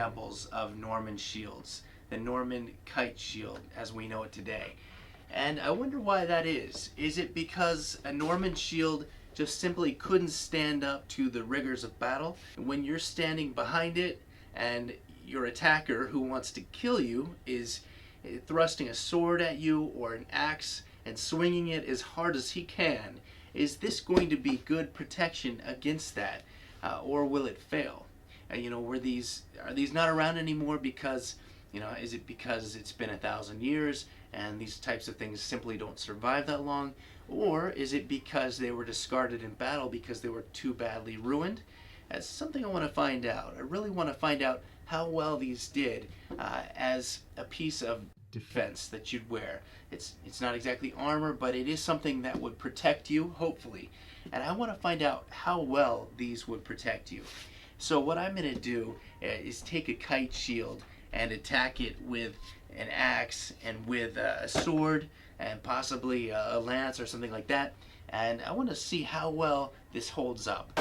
examples of Norman shields, the Norman kite shield as we know it today. And I wonder why that is. Is it because a Norman shield just simply couldn't stand up to the rigors of battle? When you're standing behind it and your attacker who wants to kill you is thrusting a sword at you or an axe and swinging it as hard as he can, is this going to be good protection against that, or will it fail? Are these not around anymore because, is it because it's been 1,000 years and these types of things simply don't survive that long? Or is it because they were discarded in battle because they were too badly ruined? That's something I want to find out. I really want to find out how well these did as a piece of defense that you'd wear. It's not exactly armor, but it is something that would protect you, hopefully. And I want to find out how well these would protect you. So what I'm going to do is take a kite shield and attack it with an axe and with a sword and possibly a lance or something like that. And I want to see how well this holds up.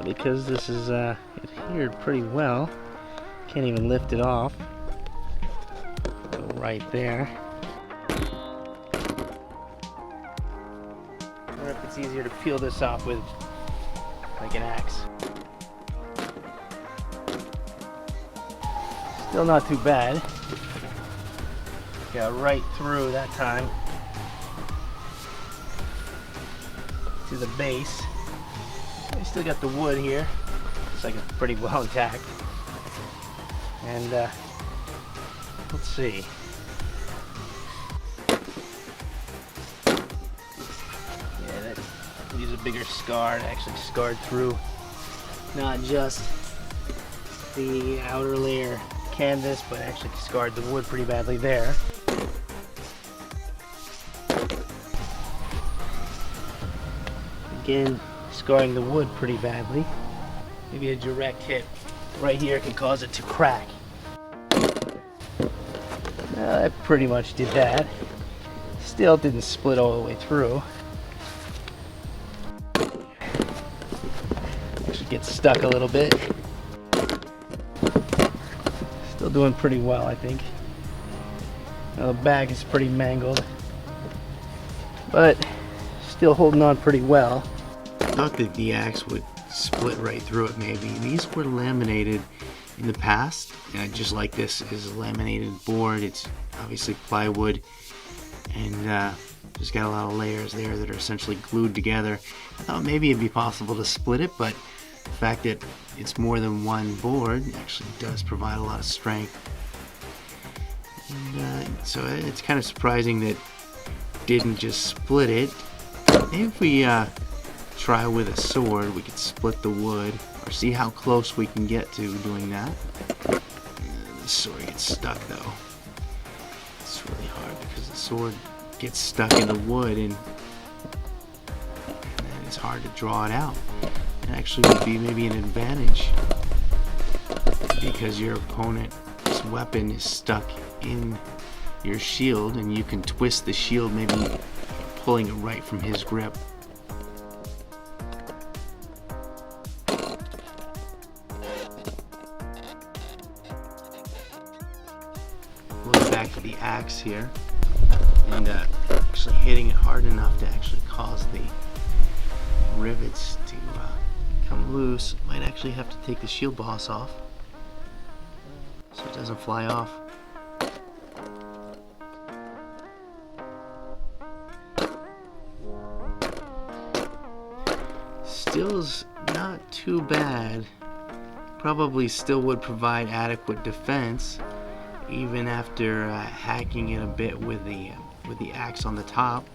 Because this is adhered pretty well, can't even lift it off. Go right there. I wonder if it's easier to peel this off with like an axe. Still not too bad. Got right through that time to the base. I still got the wood here. Looks like it's pretty well intact. And let's see. Yeah, that leaves a bigger scar. It actually scarred through not just the outer layer canvas, but actually scarred the wood pretty badly there. Again, scarring the wood pretty badly. Maybe a direct hit right here can cause it to crack. I pretty much did that. Still didn't split all the way through. Actually gets stuck a little bit. Still doing pretty well, I think. Now, the bag is pretty mangled, but still holding on pretty well. I thought that the axe would split right through it maybe. These were laminated in the past, just like this is a laminated board. It's obviously plywood, and just got a lot of layers there that are essentially glued together. I thought maybe it'd be possible to split it, but the fact that it's more than one board actually does provide a lot of strength. And so it's kind of surprising that it didn't just split it. Maybe if we try with a sword, we could split the wood, or see how close we can get to doing that. The sword gets stuck though. It's really hard because the sword gets stuck in the wood, and it's hard to draw it out. It actually would be maybe an advantage because your opponent's weapon is stuck in your shield, and you can twist the shield, maybe pulling it right from his grip. Going back to the axe here, and actually hitting it hard enough to actually cause the rivets to come loose. Might actually have to take the shield boss off so it doesn't fly off. Still's not too bad. Probably still would provide adequate defense even after hacking it a bit with the axe on the top.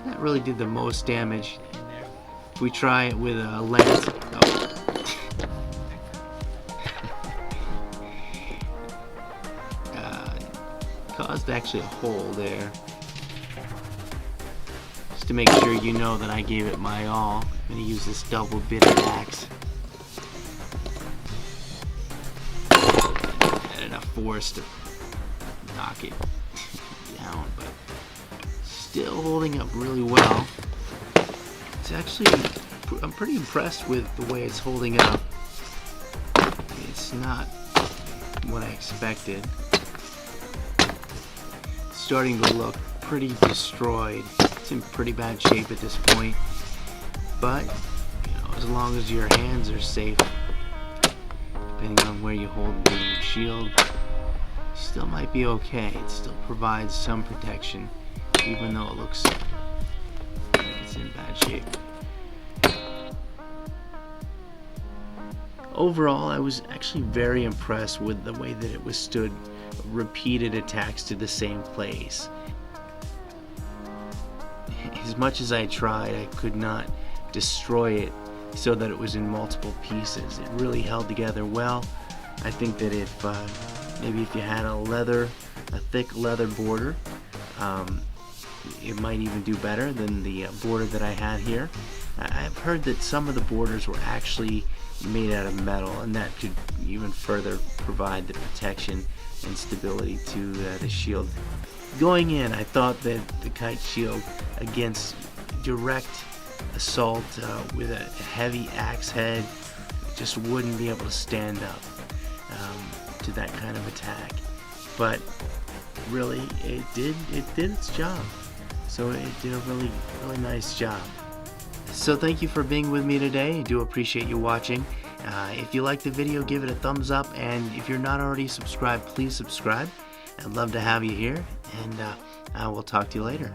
That really did the most damage. If we try it with a lance, caused actually a hole there. Just to make sure you know that I gave it my all, I'm going to use this double bitted axe. And enough force to knock it down, but still holding up really well. It's actually, I'm pretty impressed with the way it's holding up. It's not what I expected. It's starting to look pretty destroyed. It's in pretty bad shape at this point, but as long as your hands are safe, depending on where you hold the shield, still might be okay. It still provides some protection, even though it looks like it's in bad shape. Overall, I was actually very impressed with the way that it withstood repeated attacks to the same place. As much as I tried, I could not destroy it so that it was in multiple pieces. It really held together well. I think that if maybe if you had a thick leather border, it might even do better than the border that I had here. I've heard that some of the borders were actually made out of metal, and that could even further provide the protection and stability to the shield. Going in, I thought that the Kite shield against direct assault with a heavy axe head just wouldn't be able to stand up to that kind of attack. But really, it did its job. So it did a really nice job. So thank you for being with me today. I do appreciate you watching. If you like the video, give it a thumbs up, and if you're not already subscribed, please subscribe. I'd love to have you here, and I will talk to you later.